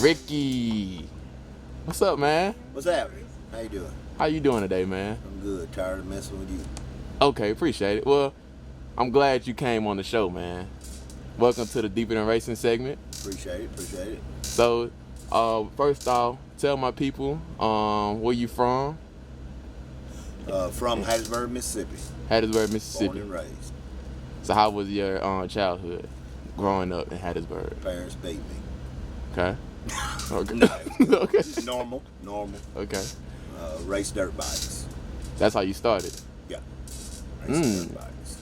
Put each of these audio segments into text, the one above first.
Ricky. What's up, man? What's happening? How you doing? How you doing today, man? I'm good. Tired of messing with you. Okay, appreciate it. Well, I'm glad you came on the show, man. Welcome to the Deeper Than Racing segment. Appreciate it. So, first off, tell my people where you from. From Hattiesburg, Mississippi. Hattiesburg, Mississippi. Born and raised. So how was your childhood growing up in Hattiesburg? Parents beat me. Okay. Okay. No. Okay. Normal. Okay. Race dirt bikes. That's how you started. Yeah. Race dirt bikes.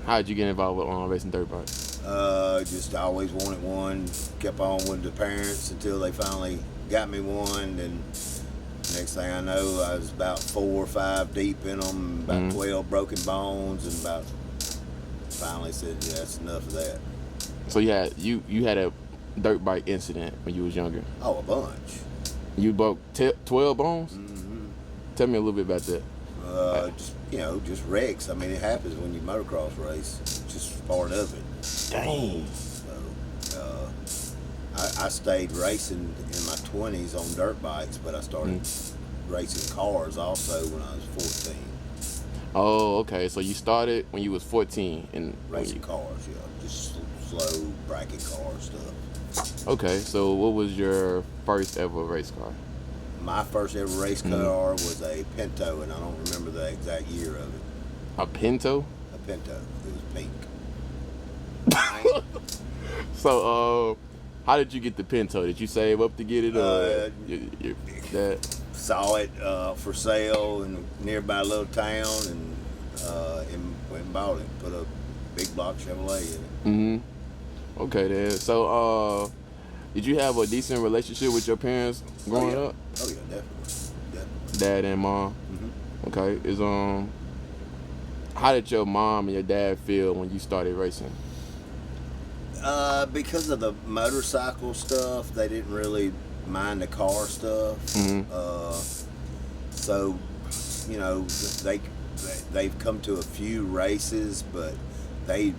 How did you get involved with racing dirt bikes? Just always wanted one. Kept on with the parents until they finally got me one. And next thing I know, I was about 4 or 5 deep in them, about 12 broken bones, and about finally said, yeah, that's enough of that. So you had a dirt bike incident when you was younger. Oh, a bunch. You broke 12 bones? Mm-hmm. Tell me a little bit about that. Just wrecks. I mean, it happens when you motocross race. It's just part of it. Dang. So, I stayed racing in my 20s on dirt bikes, but I started racing cars also when I was 14. Oh, okay. So you started when you was 14 and Racing cars, yeah. Just slow bracket car stuff. Okay. So what was your first ever race car? My first ever race car was a Pinto, and I don't remember the exact year of it. A Pinto? A Pinto. It was pink. So, how did you get the Pinto? Did you save up to get it, or your dad? Saw it for sale in a nearby little town, and went and bought it. Put a big block Chevrolet in it. Okay, then. So, did you have a decent relationship with your parents growing up? Oh yeah, definitely. Dad and mom. Okay. How did your mom and your dad feel when you started racing? Because of the motorcycle stuff, they didn't really mind the car stuff. So, they've come to a few races, but they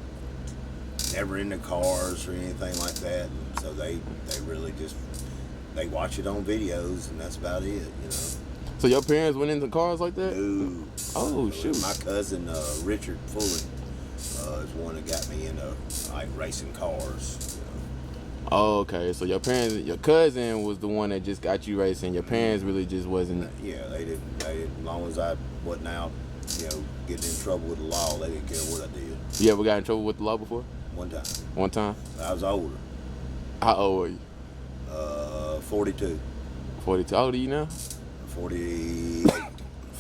never into cars or anything like that. And so they really just they watch it on videos, and that's about it. So your parents went into cars like that? No. Oh shoot! My cousin Richard Fullen is one that got me into like racing cars. Oh, okay. So your cousin was the one that just got you racing. Your parents really just wasn't. Yeah, they didn't. As long as I wasn't out, getting in trouble with the law, they didn't care what I did. You ever got in trouble with the law before? One time. One time? I was older. How old were you? 42. 42. How old are you now? 48.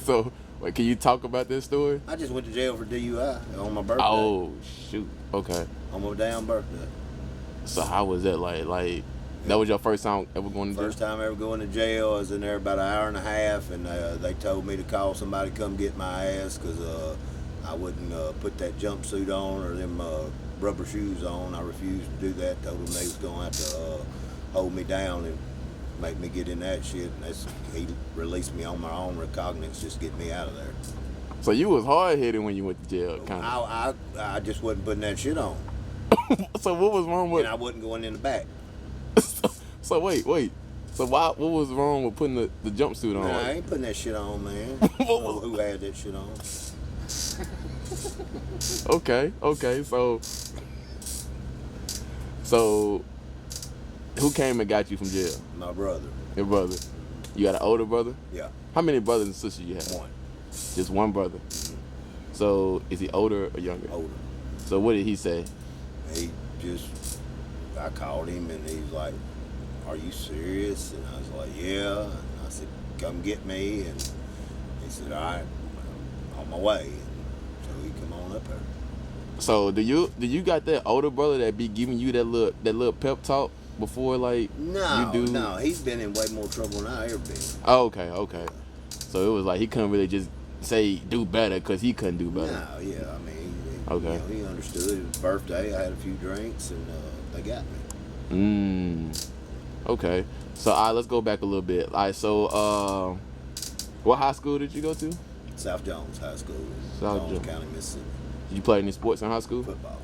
So, wait, can you talk about this story? I just went to jail for DUI on my birthday. Oh, shoot. Okay. On my damn birthday. So how was that like? That was your first time ever going to jail? First time ever going to jail. I was in there about an hour and a half, and they told me to call somebody to come get my ass because I wouldn't put that jumpsuit on or them rubber shoes on. I refused to do that. Told them they was going to have to hold me down and make me get in that shit. And he released me on my own recognizance, just get me out of there. So you was hard-headed when you went to jail, kind of. I just wasn't putting that shit on. So what was wrong with? And I wasn't going in the back. So wait. So what was wrong with putting the jumpsuit on? Nah, I ain't putting that shit on, man. Who had that shit on? Okay. So who came and got you from jail? My brother. Your brother. You got an older brother? Yeah. How many brothers and sisters you have? One. Just one brother. So is he older or younger? Older. So what did he say? I called him and he's like, "Are you serious?" And I was like, "Yeah." And I said, "Come get me." And he said, "All right, I'm on my way." And so he come on up there. So do you got that older brother that be giving you that little pep talk before you do? No, he's been in way more trouble than I ever been. Oh, okay. So it was like he couldn't really just say do better because he couldn't do better. No, yeah, I mean, okay. He understood. It was birthday. I had a few drinks and they got me. Okay. So let's go back a little bit. So what high school did you go to? South Jones High School, Jones County, Mississippi. Did you play any sports in high school? Football.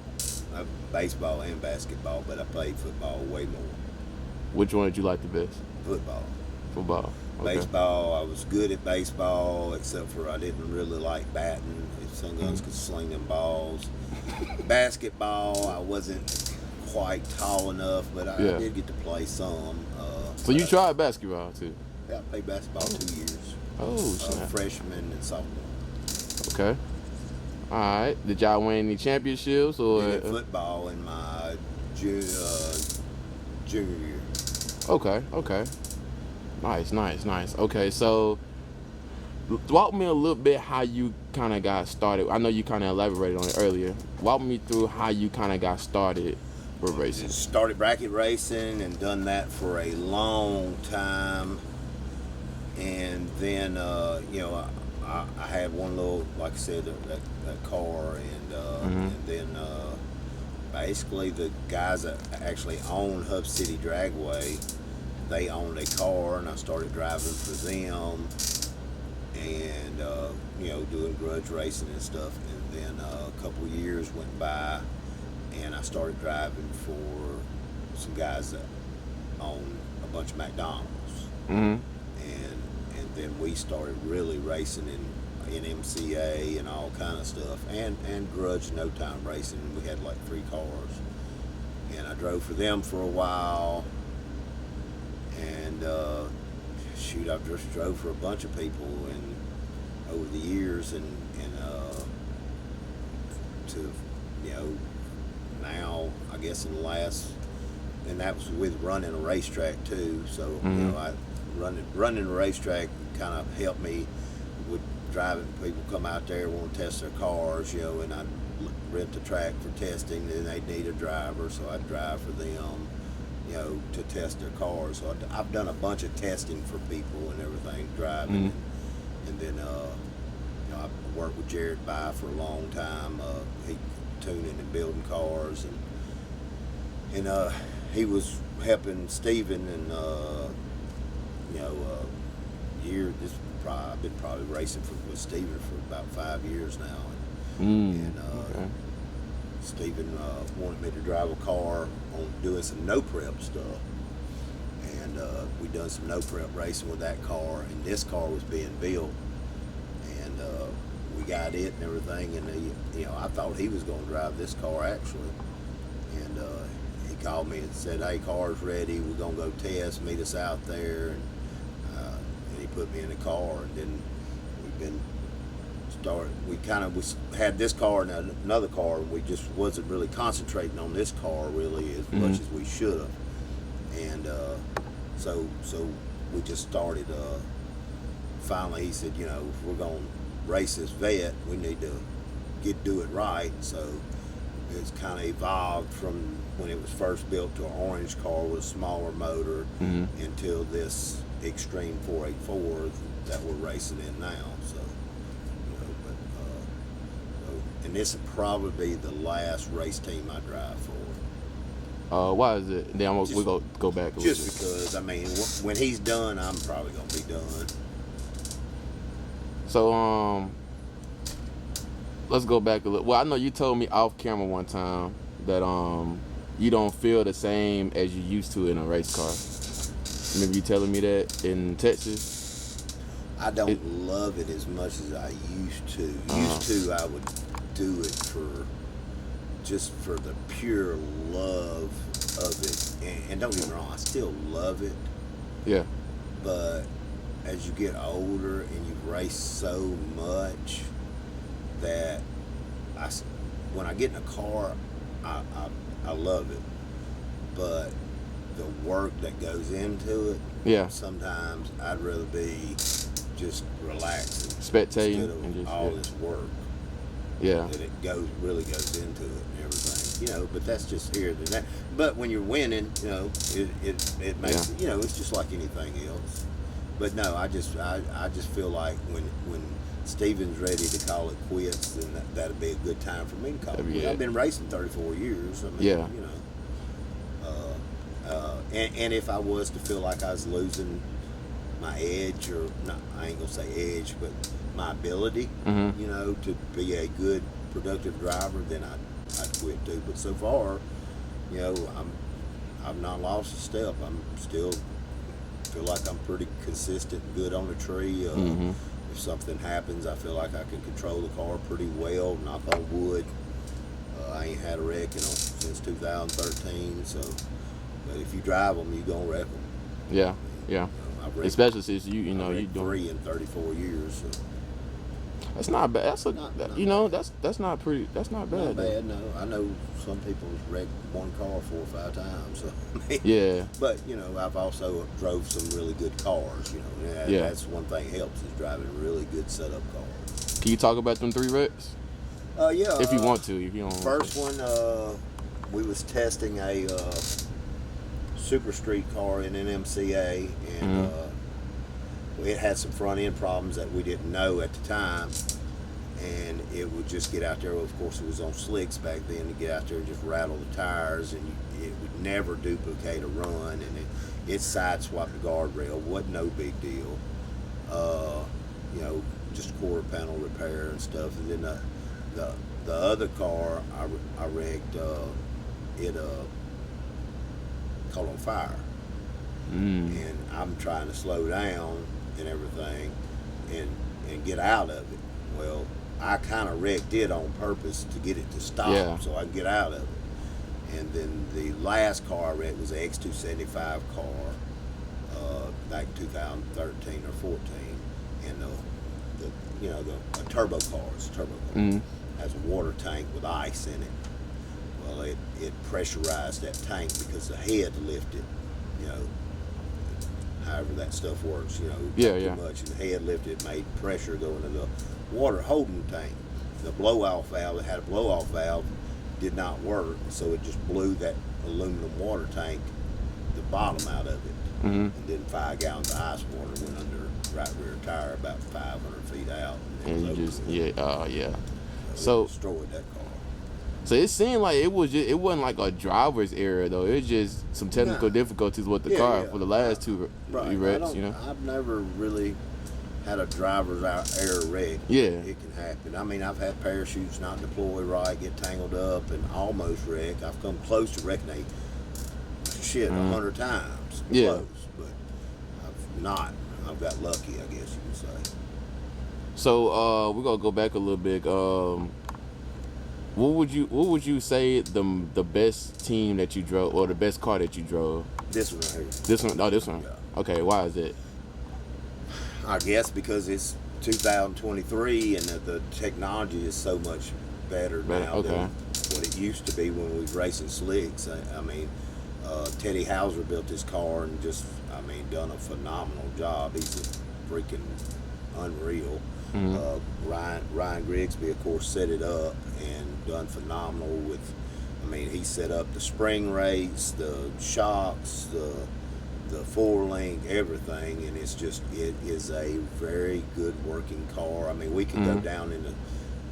Baseball and basketball, but I played football way more. Which one did you like the best? Football. Football. Okay. Baseball, I was good at baseball, except for I didn't really like batting. If some guns could sling them balls. Basketball, I wasn't quite tall enough, but I did get to play some. So you tried basketball too? Yeah, I played basketball 2 years. Oh, snap. Freshman and sophomore. Okay. All right. Did y'all win any championships or? I did football in my junior year. Okay. Nice. Okay, so walk me a little bit how you kind of got started. I know you kind of elaborated on it earlier. Walk me through how you kind of got started with racing. Started bracket racing and done that for a long time. And then, you know, I had one little, like I said, that car. And then basically the guys that actually own Hub City Dragway, they owned a car, and I started driving for them, and you know, doing grudge racing and stuff. And then a couple of years went by, and I started driving for some guys that own a bunch of McDonald's. And then we started really racing in MCA and all kind of stuff, and grudge no time racing. We had like 3 cars, and I drove for them for a while. And shoot, I've just drove for a bunch of people and over the years, and to, you know, now I guess in the last, and that was with running a racetrack too. So you know, I running a racetrack kind of helped me with driving. People come out there, want to test their cars, you know, and I'd rent the track for testing, and they'd need a driver, so I'd drive for them, you know, to test their cars. So I've done a bunch of testing for people and everything, driving. And then, you know, I worked with Jared By for a long time. He tuning and building cars, and he was helping Steven, and you know, I've been probably racing with Steven for about 5 years now. And Steven wanted me to drive a car on doing some no prep stuff, and we done some no prep racing with that car, and this car was being built, and we got it and everything, and you know, I thought he was going to drive this car actually, and he called me and said, "Hey, car's ready, we're going to go test, meet us out there," and he put me in the car, and then we've been we had this car and another car, and we just wasn't really concentrating on this car really as much as we should have. And so we just started, finally he said, you know, if we're going to race this vet, we need to do it right. So it's kind of evolved from when it was first built to an orange car with a smaller motor until this Extreme 484 that we're racing in now. So, you know, and this would probably be the last race team I drive for. Why is it? Then we'll go back a little bit. Just because, I mean, when he's done, I'm probably gonna be done. So let's go back a little. Well, I know you told me off camera one time that you don't feel the same as you used to in a race car. Remember you telling me that in Texas? I don't love it as much as I used to. Used to, I would do it just for the pure love of it. And don't get me wrong, I still love it. Yeah. But as you get older and you race so much that when I get in a car, I love it. But the work that goes into it, sometimes I'd rather be just relaxing, spectating, instead of and just, all this work. Yeah, that it really goes into it and everything, you know. But that's just here and that. But when you're winning, you know, it makes you know, it's just like anything else. But no, I just feel like when Steven's ready to call it quits, then that'd be a good time for me to call it quits. I've been racing 34 years. I mean, you know. And if I was to feel like I was losing my edge, or not, I ain't gonna say edge, but my ability, you know, to be a good, productive driver, then I'd quit too. But so far, you know, I've not lost a step. I'm still feel like I'm pretty consistent, good on the tree. If something happens, I feel like I can control the car pretty well. Knock on wood. I ain't had a wreck, since 2013. So, but if you drive them, you gonna wreck them. Yeah, yeah. I've wrecked, Especially since you wrecked doing 3 in 34 years. So. That's not bad. That's Not that's not pretty. That's not bad. Not bad, no. I know some people wrecked one car 4 or 5 times. So, Yeah. But I've also drove some really good cars. Yeah. That's one thing helps is driving really good setup cars. Can you talk about them 3 wrecks? Yeah. If you want to. If you don't. First one, we was testing a super street car in an MCA, and it had some front end problems that we didn't know at the time, and it would just get out there. Of course, it was on slicks back then, to get out there and just rattle the tires, and it would never duplicate a run, and it sideswiped the guardrail. Wasn't no big deal. Just quarter panel repair and stuff. And then the other car I wrecked, it caught on fire, and I'm trying to slow down and everything and get out of it. Well, I kind of wrecked it on purpose to get it to stop, so I can get out of it. And then the last car I wrecked was an X275 car, back in 2013 or 14, and a turbo car. It's a turbo car. Has a water tank with ice in it. Well, it pressurized that tank because the head lifted, however that stuff works, too much, and the head lifted, made pressure go into the water holding tank. The blow-off valve, it had a blow-off valve, did not work, so it just blew that aluminum water tank, the bottom out of it. And then 5 gallons of ice water went under right rear tire about 500 feet out. And you just, So it destroyed that car. So it seemed like it wasn't like a driver's error though. It was just some technical difficulties with the car for the last 2 wrecks. I've never really had a driver's error wreck. Yeah, it can happen. I mean, I've had parachutes not deploy right, get tangled up, and almost wreck. I've come close to wrecking 100 times. Close, but I've not. I've got lucky, I guess you could say. So we're gonna go back a little bit. What would you say the best team that you drove, or the best car that you drove? This one right here. This one? Oh, this one. Yeah. Okay, why is it? I guess because it's 2023 and the technology is so much better now than what it used to be when we was racing slicks. I mean, Teddy Hauser built this car and just, done a phenomenal job. He's a freaking unreal. Ryan Grigsby, of course, set it up and done phenomenal with, he set up the spring rates, the shocks, the 4-link, everything, and it is a very good working car. We can go down in the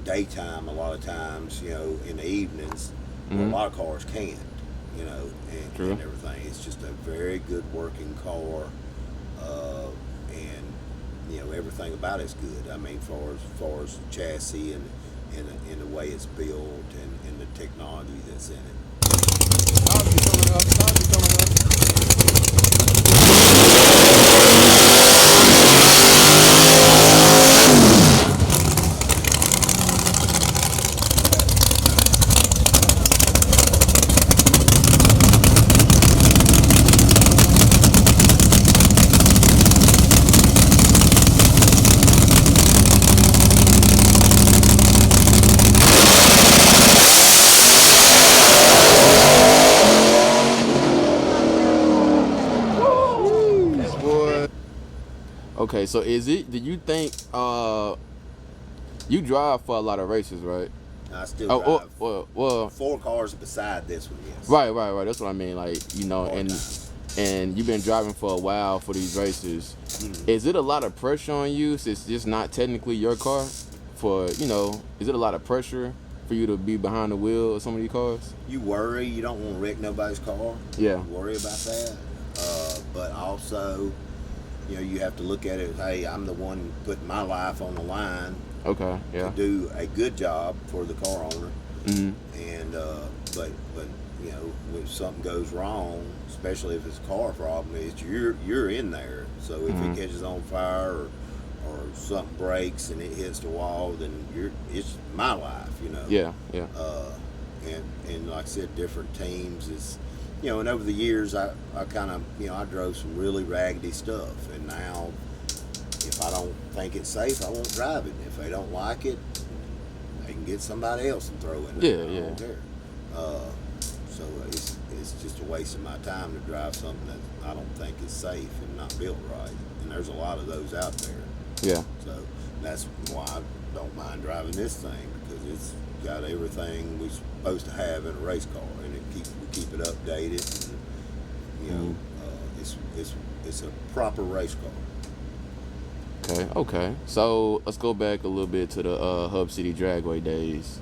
daytime a lot of times, in the evenings, where a lot of cars can't, and everything. It's just a very good working car, and everything about it's good. Far as the chassis and the way it's built and the technology that's in it. Okay, so do you think you drive for a lot of races, right? I still drive well 4 cars beside this one, yes. Right. That's what I mean. And you've been driving for a while for these races. Is it a lot of pressure on you since it's just not technically your car? Is it a lot of pressure for you to be behind the wheel of some of these cars? You worry. You don't want to wreck nobody's car. Yeah. You worry about that. But also, you have to look at it. Hey, I'm the one putting my life on the line. Okay. Yeah. To do a good job for the car owner. And but when something goes wrong, especially if it's a car problem, is you're in there. So if it catches on fire or something breaks and it hits the wall, then it's my life, you know. Yeah, yeah. And like I said, different teams is, you know, and over the years I kind of, you know, I drove some really raggedy stuff, and now if I don't think it's safe, I won't drive it. If they don't like it, they can get somebody else and throw in there. Yeah, I don't care. So it's just a waste of my time to drive something that I don't think is safe and not built right. And there's a lot of those out there. Yeah. So that's why I don't mind driving this thing, because it's got everything we're supposed to have in a race car, and we keep it updated. And, you know, it's a proper race car. Okay. So let's go back a little bit to the Hub City Dragway days.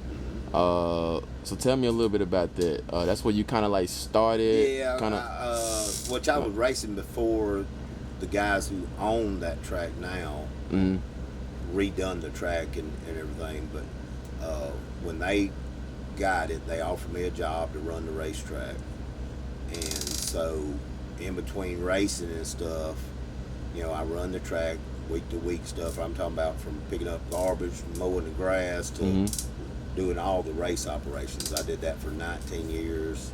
So tell me a little bit about that. That's where you kind of like started. Yeah, which I was racing before the guys who own that track now redone the track and everything. But when they got it, they offered me a job to run the racetrack. And so in between racing and stuff, you know, I run the track week to week stuff. I'm talking about from picking up garbage, mowing the grass, to doing all the race operations. I did that for 19 years,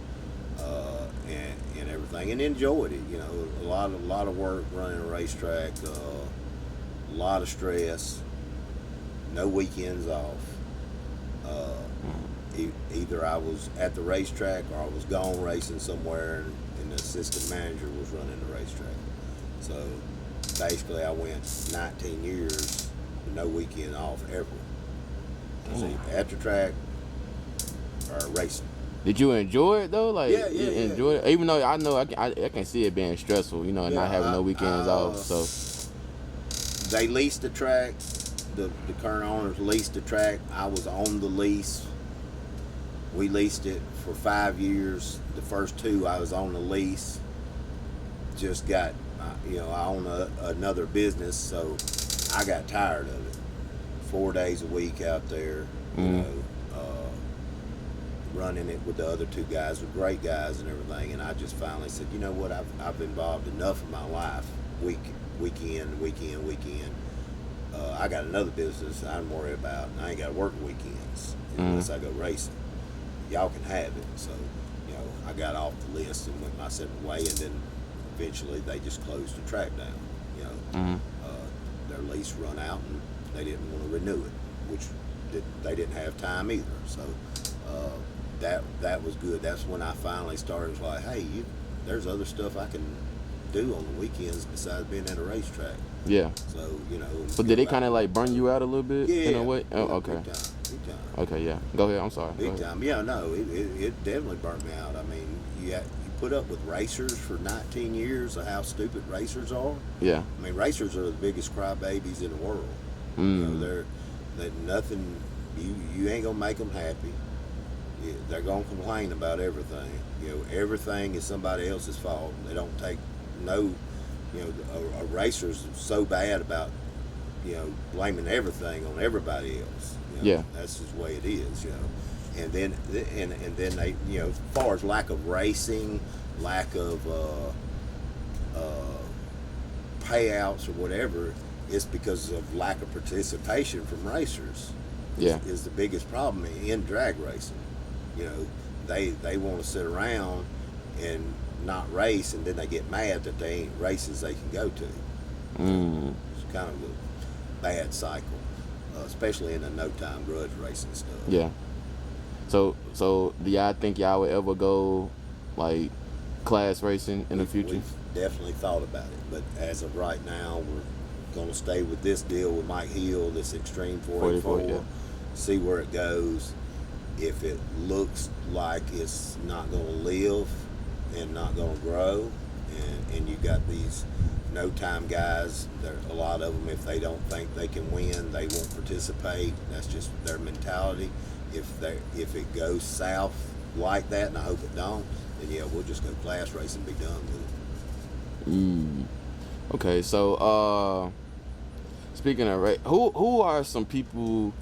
and everything, and enjoyed it. You know, a lot of work running a racetrack, a lot of stress, no weekends off. Either I was at the racetrack or I was gone racing somewhere, and the assistant manager was running the racetrack. So basically, I went 19 years with no weekend off ever. See, at the track or racing. Did you enjoy it though? Like, Yeah. enjoy it, even though I know I can see it being stressful, you know, and not having no weekends off. So they leased the track. The current owners leased the track. I was on the lease. We leased it for 5 years. The first 2 I was on the lease. Just got, you know, I own another business, so I got tired of it. 4 days a week out there, you know, running it with the other 2 guys, with great guys and everything. And I just finally said, you know what, I've involved enough of my life, weekend. I got another business I'm worried about, and I ain't got to work weekends unless I go racing. Y'all can have it. So, you know, I got off the list and went my separate way, and then eventually they just closed the track down. You know, their lease run out, and they didn't want to renew it, which they didn't have time either. So that was good. That's when I finally started like, hey, there's other stuff I can do on the weekends besides being at a racetrack. Yeah. So, you know. So did it kind of like burn you out a little bit? Yeah. In a way? Oh, okay. Big time. Okay, yeah. Go ahead. I'm sorry. Big time. Yeah, no, it definitely burnt me out. I mean, you put up with racers for 19 years of how stupid racers are. Yeah. I mean, racers are the biggest crybabies in the world. You know, they're nothing. You ain't gonna make them happy. They're gonna complain about everything. You know, everything is somebody else's fault. They don't take no. You know, a racer's so bad about, you know, blaming everything on everybody else. You know, yeah. That's just the way it is. You know, and then they, you know, as far as lack of racing, lack of payouts or whatever, it's because of lack of participation from racers. Yeah. Is the biggest problem in drag racing. You know, they want to sit around and not race, and then they get mad that they ain't races they can go to. It's kind of a bad cycle, especially in the no-time grudge racing stuff. Yeah. So do y'all think y'all would ever go like class racing in the future? We've definitely thought about it, but as of right now, we're going to stay with this deal with Mike Hill, this Extreme 44, yeah. See where it goes. If it looks like it's not going to live and not going to grow, and you got these no-time guys, a lot of them, if they don't think they can win, they won't participate. That's just their mentality. If it goes south like that, and I hope it don't, then yeah, we'll just go class race and be done with it. Okay, so speaking of who are some people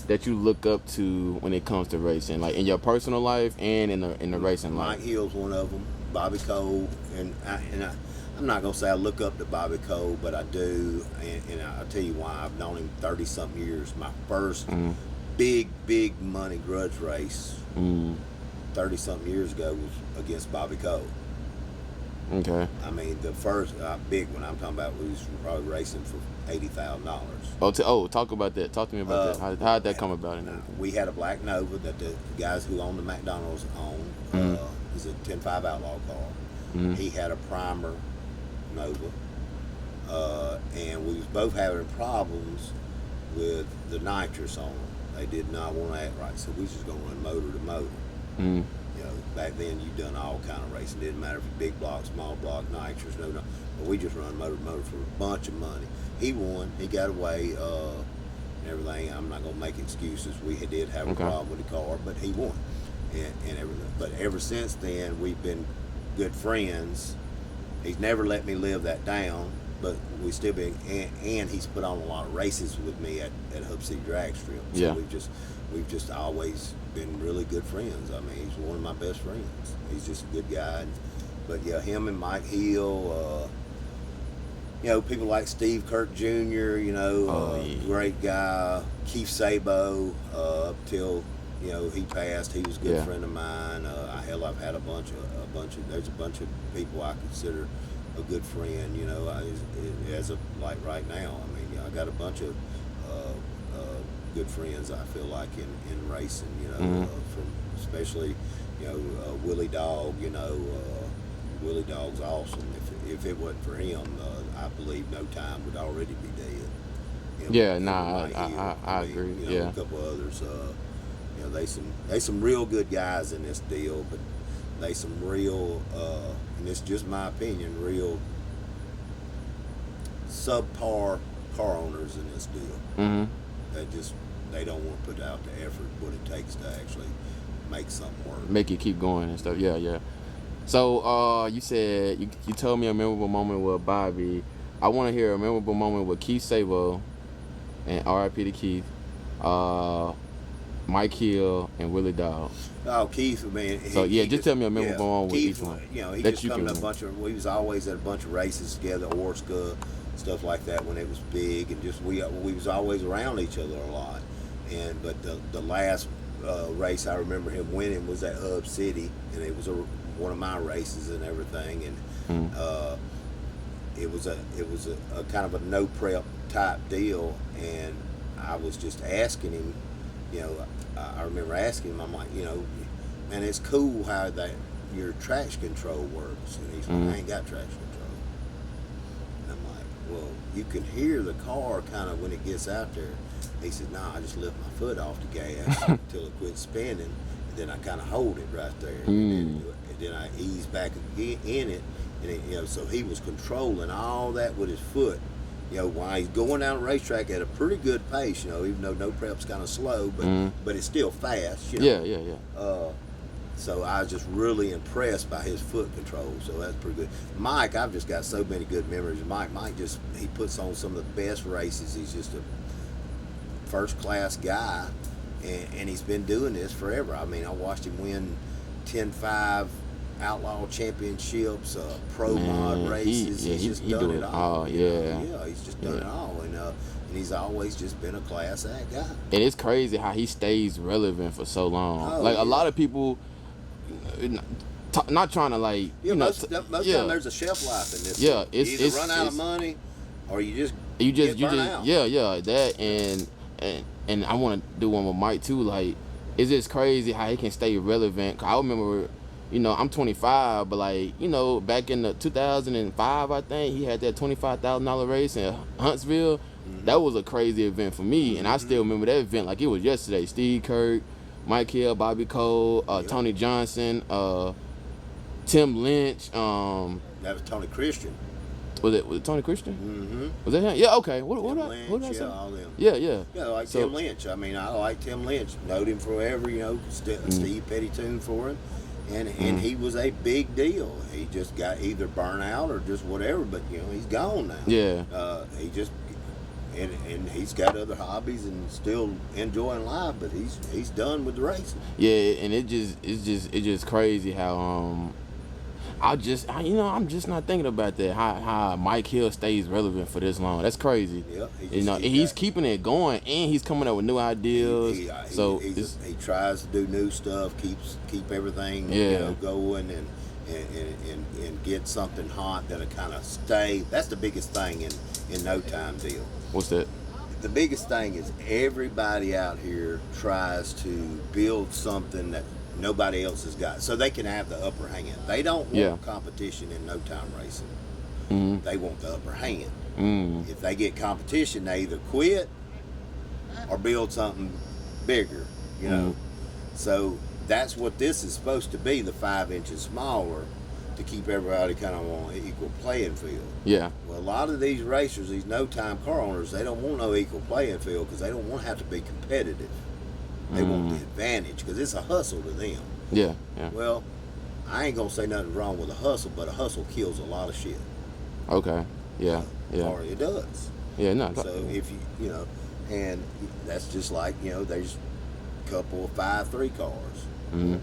that you look up to when it comes to racing, like in your personal life and in the racing life? Mike Hill's one of them. Bobby Cole, I'm not gonna say I look up to Bobby Cole, but I do, and I'll tell you why. I've known him 30-something years. My first big money grudge race 30-something years ago was against Bobby Cole. Okay. I mean, the first big one I'm talking about, we was probably racing for $80,000. Talk about that. Talk to me about that. How'd that come about? We had a black Nova that the guys who owned the McDonald's owned. It was a 10.5 Outlaw car. He had a primer Nova, and we was both having problems with the nitrous on them. They did not want to act right, so we was just gonna run motor to motor. You know, back then you done all kind of racing. Didn't matter if you big block, small block, nitrous, no. But we just run motor to motor for a bunch of money. He won. He got away and everything. I'm not gonna make excuses. We did have a problem with the car, but he won and everything. But ever since then, we've been good friends. He's never let me live that down, but we still been, and he's put on a lot of races with me at Hub City Drag Strip. So we've just always been really good friends. I mean, he's one of my best friends. He's just a good guy. But yeah, him and Mike Hill, you know, people like Steve Kirk Jr., you know, great guy. Keith Sabo, up till, you know, he passed. He was a good friend of mine. Hell, I've had there's a bunch of people I consider a good friend, you know, as of like right now. I mean, I got a bunch of good friends, I feel like, in racing, you know, from especially, you know, Willie Dog, you know, Willie Dog's awesome. If it wasn't for him, I believe No Time would already be dead. You know, I agree. You know, a couple others, you know, they some real good guys in this deal, but they some real, and it's just my opinion, real subpar car owners in this deal. They don't want to put out the effort, what it takes to actually make something work. Make it keep going and stuff. Yeah. So you said you told me a memorable moment with Bobby. I want to hear a memorable moment with Keith Sabo, and R.I.P. to Keith, Mike Hill, and Willie Dog. Oh, Keith, man. Just tell me a memorable moment with each one. You know, he just come to we was always at a bunch of races together, Orska, stuff like that when it was big, and just we was always around each other a lot. But the last race I remember him winning was at Hub City, and it was one of my races and everything, and it was a kind of a no prep type deal, and I was just asking him, you know, I remember asking him, I'm like, you know, man, it's cool how your traction control works, and he's like, I ain't got traction control, and I'm like, well, you can hear the car kind of when it gets out there. He said, nah, I just lift my foot off the gas until it quits spinning, and then I kind of hold it right there, and then I ease back again in it, and you know, so he was controlling all that with his foot, you know, while he's going down the racetrack at a pretty good pace, you know, even though no prep's kind of slow, but it's still fast, you know. Yeah. So I was just really impressed by his foot control, so that's pretty good. Mike, I've just got so many good memories. Mike he puts on some of the best races. He's just a first class guy, and he's been doing this forever. I mean, I watched him win 10.5 Outlaw Championships, pro mod races. He's just done it all. He's just done it all, and he's always just been a class act guy. And it's crazy how he stays relevant for so long. A lot of people, not trying to like, most time there's a shelf life in this. Yeah, you either run out of money, or you just burn out. That and I want to do one with Mike too. Like, it's just crazy how he can stay relevant. 'Cause I remember, you know, I'm 25, but like, you know, back in the 2005, I think he had that $25,000 race in Huntsville. That was a crazy event for me, and I still remember that event like it was yesterday. Steve Kirk, Mike Hill, Bobby Cole, Tony Johnson, Tim Lynch. That was Tony Christian. Was it Tony Christian? Was that him? Yeah. Okay. What did I say? All them. Yeah. Yeah, like Tim Lynch. I mean, I like Tim Lynch. Knowed him forever. You know, Steve Petty tuned for him, and he was a big deal. He just got either burnt out or just whatever. But you know, he's gone now. Yeah. He just and he's got other hobbies and still enjoying life, but he's done with the racing. Yeah, and it's just crazy how I'm just not thinking about that. How Mike Hill stays relevant for this long. That's crazy. Yeah, He's keeping it going, and he's coming up with new ideas. He tries to do new stuff, keep everything going, and get something hot that'll kind of stay. That's the biggest thing in no time deal. What's that? The biggest thing is everybody out here tries to build something that nobody else has got, so they can have the upper hand. They don't want competition in no time racing. Mm-hmm. They want the upper hand. Mm. If they get competition, they either quit or build something bigger, you know. So that's what this is supposed to be, the 5 inches smaller, to keep everybody kind of on an equal playing field. Yeah. Well, a lot of these racers, these no-time car owners, they don't want no equal playing field because they don't want to have to be competitive. They want the advantage because it's a hustle to them. Yeah. Well, I ain't going to say nothing wrong with a hustle, but a hustle kills a lot of shit. Okay. Yeah. Or it does. Yeah, no. So if you know, and that's just like, there's a couple of 5.3 cars. Mm-hmm.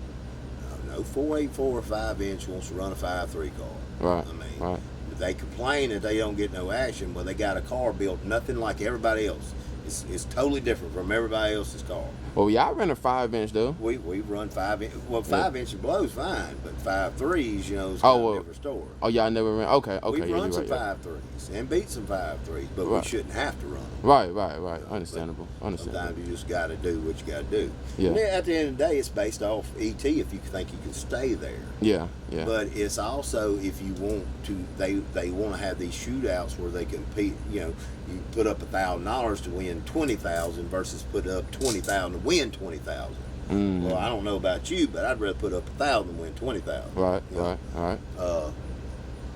No 4.84 or 5 inch wants to run a 5.3 car. Right. I mean, right. They complain that they don't get no action, but they got a car built nothing like everybody else. It's totally different from everybody else's car. Well, y'all ran a 5 inch though. We run 5 inch. Well, 5 inch and blow's fine, but 5.3s, is kind of a different story. Oh, y'all never ran. Okay. We've run some 5.3s and beat some 5.3s, but we shouldn't have to run them. Right. Understandable. Sometimes you just got to do what you got to do. Yeah. And then at the end of the day, it's based off ET if you think you can stay there. Yeah. But it's also if you want to, they want to have these shootouts where they compete. You put up $1,000 to win $20,000 versus put up $20,000 to win $20,000. Well, I don't know about you, but I'd rather put up $1,000 and win $20,000. Right.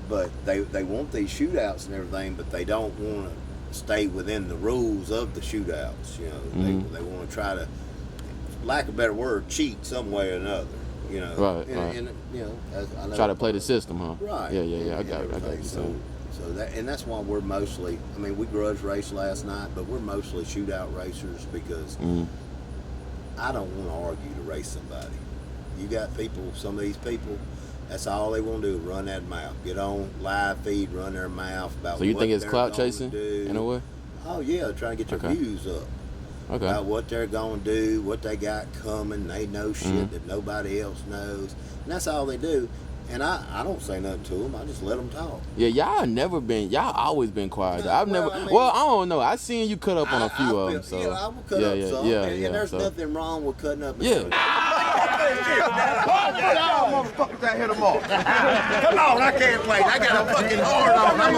But they want these shootouts and everything, but they don't want to stay within the rules of the shootouts. They want to try to, lack of a better word, cheat some way or another. Right. I know try to play the system, huh? Right. Yeah. I got you. So that's why we're mostly. I mean, we grudge raced last night, but we're mostly shootout racers because I don't want to argue to race somebody. You got people, some of these people, that's all they want to do is run that mouth. Get on live feed, run their mouth about. So you what think it's they're clout gonna chasing do. in a way? Oh yeah, trying to get their views up. Okay. About what they're gonna do, what they got coming. They know shit that nobody else knows, and that's all they do. And I don't say nothing to them. I just let them talk. Yeah, y'all always been quiet. I don't know. I seen you cut up on a few of them. So I will cut up some. And there's nothing wrong with cutting up. Yeah. Y'all motherfuckers out here tomorrow. Come on, I can't wait. I got a fucking hard on. I'm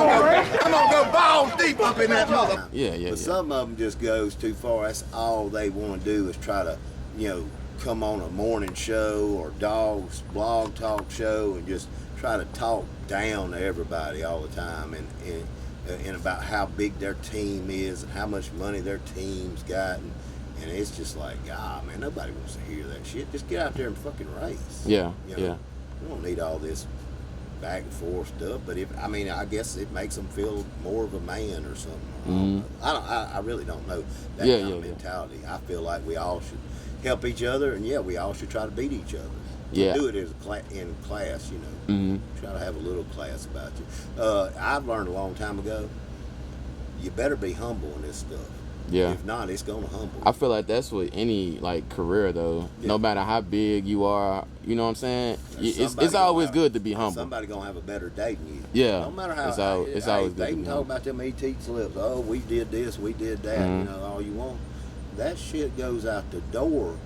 gonna go balls deep up in that mother. Yeah. But some of them just goes too far. That's all they want to do is try to, come on a morning show or dog's blog talk show and just try to talk down to everybody all the time and about how big their team is and how much money their team's got. And it's just like, man, nobody wants to hear that shit. Just get out there and fucking race. Yeah. We don't need all this back and forth stuff. But I guess it makes them feel more of a man or something. I really don't know that kind of mentality. I feel like we all should help each other, and we all should try to beat each other. Yeah. Do it as in class, Try to have a little class about you. I've learned a long time ago, you better be humble in this stuff. Yeah. If not, it's gonna humble. I feel like that's what any career though. Yeah. No matter how big you are, you know what I'm saying. It's always good to be humble. Somebody gonna have a better day than you. Yeah. No matter how. It's always good. They can talk about them ET slips. Oh, we did this, we did that. All you want. That shit goes out the door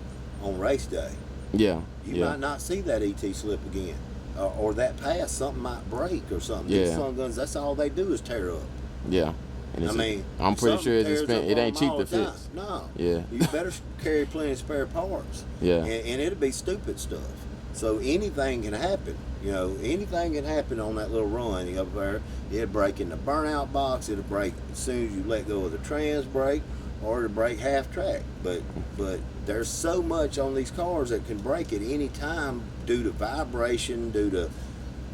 on race day. Yeah. You might not see that ET slip again, or that pass. Something might break or something. Yeah. These sun guns. That's all they do is tear up. Yeah. And I'm pretty sure it ain't cheap to fix. No. Yeah. You better carry plenty of spare parts. Yeah. And it'll be stupid stuff. So anything can happen. Anything can happen on that little run up there. It'll break in the burnout box. It'll break as soon as you let go of the trans brake, or it'll break half track. But there's so much on these cars that can break at any time due to vibration, due to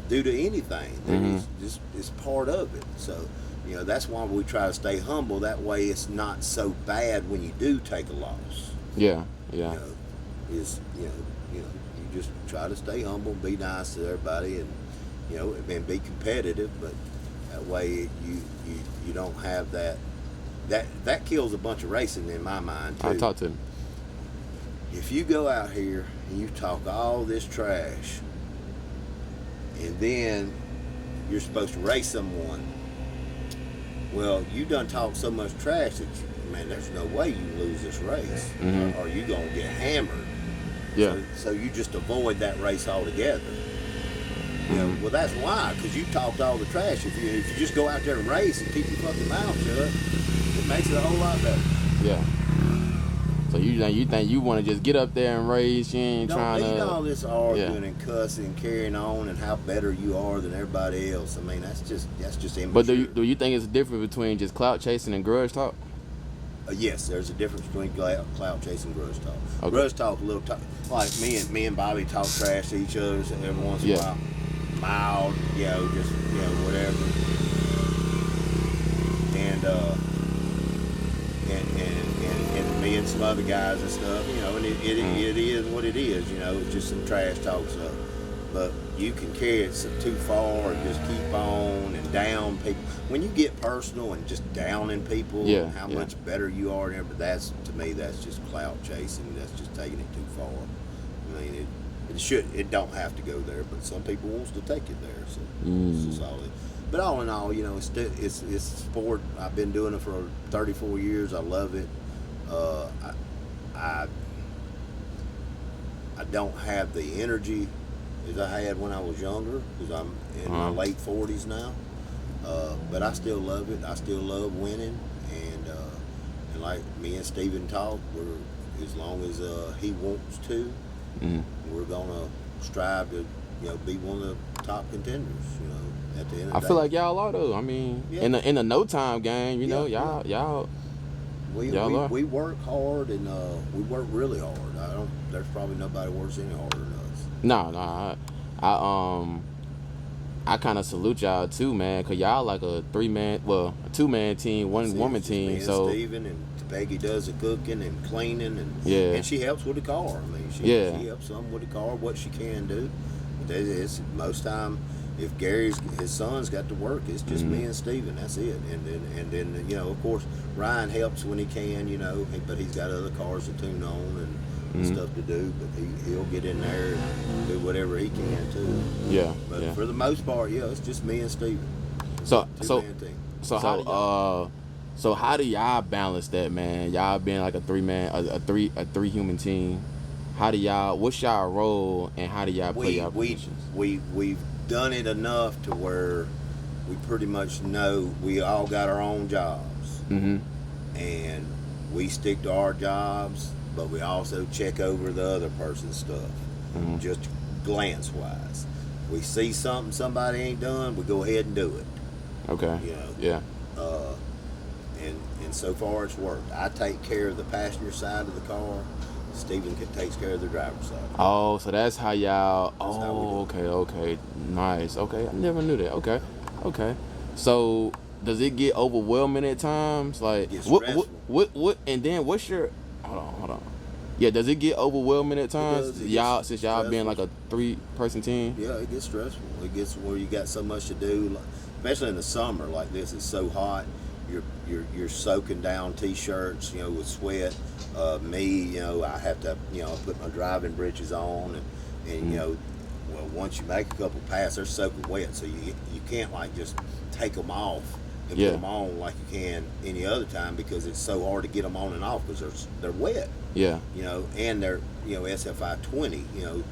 anything. It's part of it. So. That's why we try to stay humble. That way, it's not so bad when you do take a loss. Yeah. You just try to stay humble, be nice to everybody, and be competitive, but that way you don't have that. That kills a bunch of racing in my mind too. I talk to him. If you go out here and you talk all this trash, and then you're supposed to race someone, well, you done talked so much trash that man, there's no way you can lose this race, or you gonna get hammered. Yeah. So you just avoid that race altogether. Well, that's why, because you talked all the trash. If you just go out there and race and keep your fucking mouth shut, it makes it a whole lot better. Yeah. So you think you want to just get up there and race? You ain't Don't trying need to all this arguing and cussing and carrying on and how better you are than everybody else. I mean, that's just immature. But do you think it's a difference between just clout chasing and grudge talk? Yes, there's a difference between clout chasing and grudge talk. Okay. Grudge talk, a little like me and Bobby talk trash to each other every once in a while. Mild, just whatever. And me and some other guys and stuff, and it is what it is, it's just some trash talk stuff. But you can carry it too far and just keep on and down people. When you get personal and just downing people, and how much better you are, and to me, that's just clout chasing. That's just taking it too far. I mean, it don't have to go there, but some people wants to take it there. So it's just all it. But all in all, it's sport. I've been doing it for 34 years. I love it. I don't have the energy as I had when I was younger, because I'm in my late 40s now. But I still love it. I still love winning, and like me and Steven talk, as long as he wants to, we're gonna strive to be one of the top contenders. At the end of the day. I feel like y'all are though. I mean, in the no time game, y'all. We work hard and we work really hard. There's probably nobody works any harder than us. No, I kind of salute y'all too, man, cause y'all like a 2-man team, one woman team. So Steven and Peggy does the cooking and cleaning and she helps with the car. I mean, she helps some with the car, what she can do. But it's most time. If his son's got to work, it's just me and Steven. That's it. And then of course Ryan helps when he can. But he's got other cars to tune on and stuff to do. But he'll get in there and do whatever he can too. Yeah. But for the most part, it's just me and Steven. So how do y'all balance that, man? Y'all being like a 3 human team. What's y'all role and how do y'all play y'all positions? We've done it enough to where we pretty much know we all got our own jobs, and we stick to our jobs, but we also check over the other person's stuff, just glance wise. We see something somebody ain't done, we go ahead and do it. Okay. And so far it's worked. I take care of the passenger side of the car. Steven takes care of the driver's side. Oh, so that's how y'all. Okay, nice. Okay, I never knew that. Okay. So does it get overwhelming at times? Like what? And then what's your? Hold on. Yeah, does it get overwhelming at times? Since y'all being like a 3-person team. Yeah, it gets stressful. It gets where you got so much to do, especially in the summer like this. It's so hot. You're soaking down t-shirts, with sweat. I have to, put my driving britches on, and once you make a couple passes, they're soaking wet, so you can't like just take them off and put them on like you can any other time, because it's so hard to get them on and off because they're wet. Yeah. And they're SFI 20,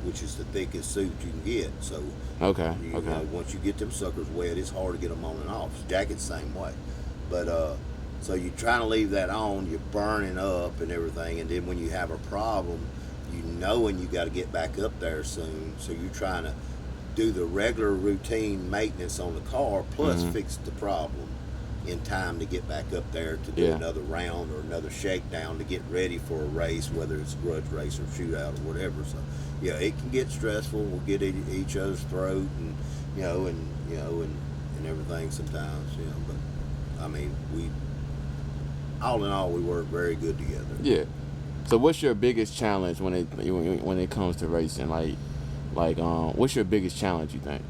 which is the thickest suit you can get. So once you get them suckers wet, it's hard to get them on and off. Jacket's the same way. But so you're trying to leave that on, you're burning up and everything, and then when you have a problem, and you got to get back up there soon, so you're trying to do the regular routine maintenance on the car, plus fix the problem in time to get back up there to do another round or another shakedown to get ready for a race, whether it's a grudge race or shootout or whatever. So it can get stressful. We'll get at each other's throat and everything sometimes, but I mean, all in all, we work very good together. Yeah. So, what's your biggest challenge when it comes to racing? Like, what's your biggest challenge, you think?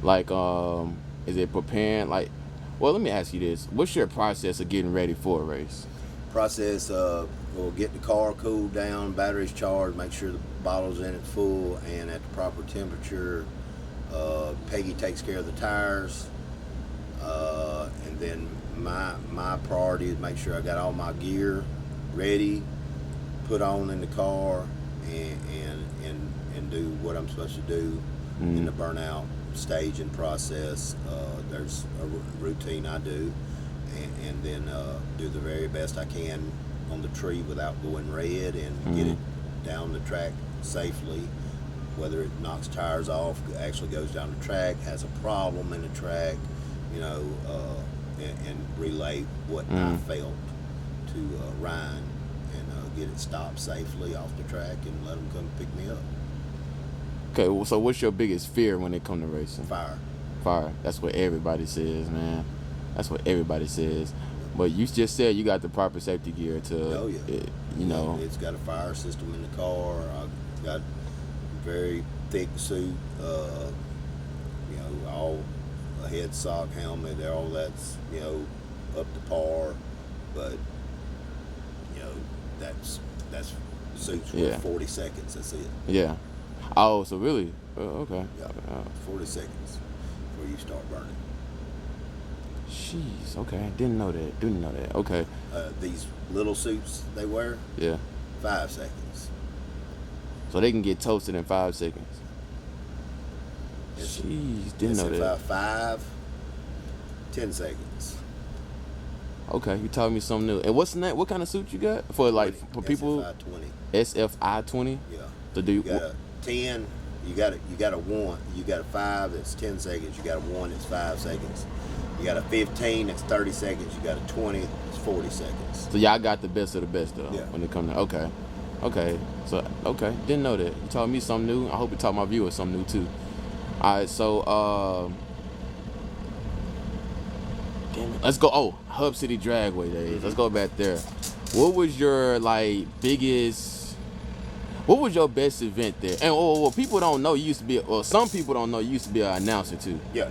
Like, is it preparing? Like, well, let me ask you this: what's your process of getting ready for a race? Process, we'll get the car cooled down, batteries charged, make sure the bottle's in it full and at the proper temperature. Peggy takes care of the tires, and then my priority is make sure I got all my gear ready, put on in the car, and do what I'm supposed to do in the burnout stage and process. There's a routine I do, and then do the very best I can on the tree without going red, and get it down the track safely. Whether it knocks tires off, actually goes down the track, has a problem in the track, and relay what I felt to Ryan, and get it stopped safely off the track and let them come pick me up. Okay, well, so what's your biggest fear when it comes to racing? Fire. Fire. That's what everybody says, man. That's what everybody says. But you just said you got the proper safety gear to, Oh, yeah. It's got a fire system in the car. I've got very thick suit, all a head sock, helmet, all that's, up to par. But, that's suits for 40 seconds. That's it. Yeah. Oh, so really? Okay. Yeah. 40 seconds before you start burning. Jeez. Okay. Didn't know that. Okay. These little suits they wear, Yeah. 5 seconds. So they can get toasted in 5 seconds. It's- Jeez. Didn't know it's that. about 10 seconds. Okay. You taught me something new. And what's that? What kind of suit you got for for people? SFI 20. SFI 20. Yeah. So do You got a 10. You got a 1. You got a 5 that's 10 seconds. You got a 1 that's 5 seconds. You got a 15 that's 30 seconds. You got a 20 that's 40 seconds. So y'all got the best of the best though. Yeah. When it comes to okay. So didn't know that. You taught me something new. I hope you taught my viewers something new too. All right. So damn it. Let's go. Oh, Hub City Dragway days. Let's go back there. What was your What was your best event there? And people don't know you used to be. Well, some people don't know you used to be an announcer too. Yeah.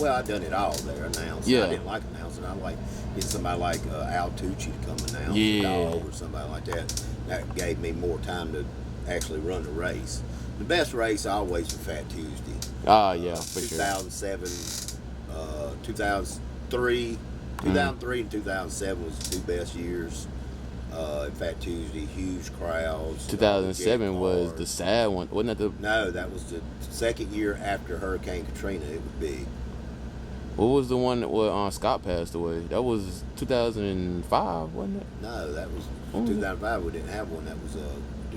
Well, I done it all there. Announcing. Yeah. I didn't like announcing. I like get somebody like Al Tucci to come announce Yeah. the dog or somebody like that. That gave me more time to actually run the race. The best race always was Fat Tuesday. Ah, yeah, for sure. 2007, 2003, 2003 and 2007 was the 2 best years. Fat Tuesday, huge crowds. 2007 was cars. the sad one, wasn't that the? No, that was the second year after Hurricane Katrina. It was big. What was the one where Scott passed away? That was 2005, wasn't it? No, that was Oh. 2005. We didn't have one. That was the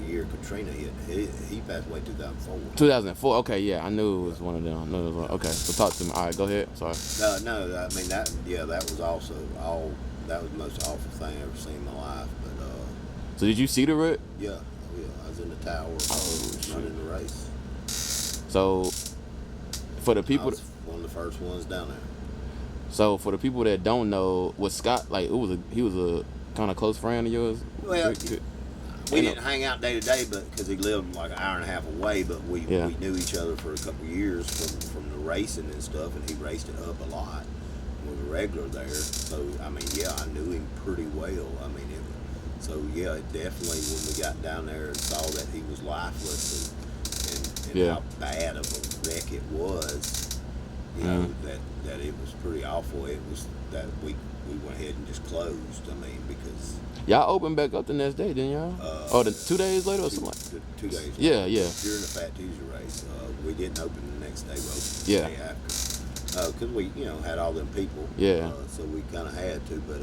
year Katrina hit. He passed away 2004. 2004. Okay, yeah, I knew it was one of them. I knew it was one. Okay, so talk to me. All right, go ahead. Sorry. No, I mean that was also that was the most awful thing I ever seen in my life. But So did you see the wreck? yeah, I was in the tower running the race. So for the I people, was one of the first ones down there. so for the people that don't know, was Scott like? He was a kind of close friend of yours. Well, we You know. didn't hang out day to day, but because he lived like an hour and a half away, but we knew each other for a couple of years from the racing and stuff, and he raced it up a lot. And was a regular there, so I mean, yeah, I knew him pretty well. I mean, definitely when we got down there and saw that he was lifeless and how bad of a wreck it was, that it was pretty awful. It was that we went ahead and just closed. I mean, because y'all opened back up the next day, didn't y'all? 2 days later or something like? 2 days. Yeah. During the Fat Tuesday race, we didn't open the next day. We opened the day after. Because we, had all them people. Yeah. So we kind of had to, but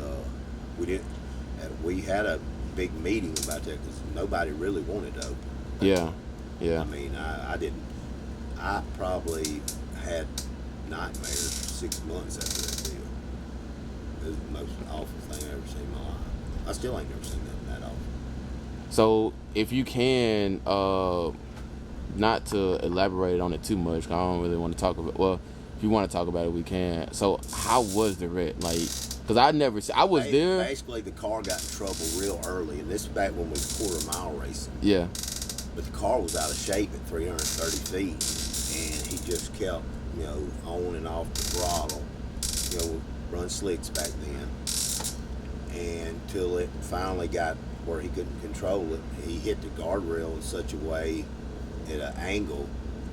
we didn't. We had a big meeting about that because nobody really wanted to open. Yeah. I mean, I didn't. I probably had nightmares for 6 months after that deal. It was the most awful thing I ever seen in my life. I still ain't never seen nothing that awful. So if you can, not to elaborate on it too much, 'cause I don't really want to talk about. Well, if you want to talk about it, we can. So how was the wreck? Like, cause I was there. Basically, the car got in trouble real early, and this is back when we was quarter-mile racing. Yeah. But the car was out of shape at 330 feet, and he just kept you know, on and off the throttle, you know, run slicks back then, and till it finally got where he couldn't control it. He hit the guardrail in such a way at an angle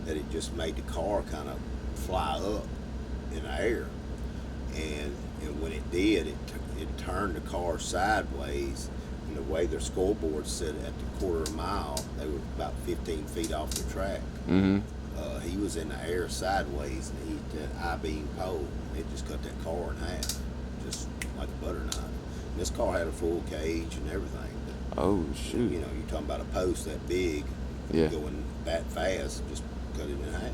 that it just made the car kind of fly up in the air, and when it did, it turned the car sideways. And the way their scoreboard set at the quarter mile, they were about 15 feet off the track. Mm-hmm. He was in the air sideways, and he hit that I-beam pole. It just cut that car in half, just like a butter knife. And this car had a full cage and everything. But, Oh shoot. you know, you're talking about a post that big, Yeah. going that fast, just cut it in half.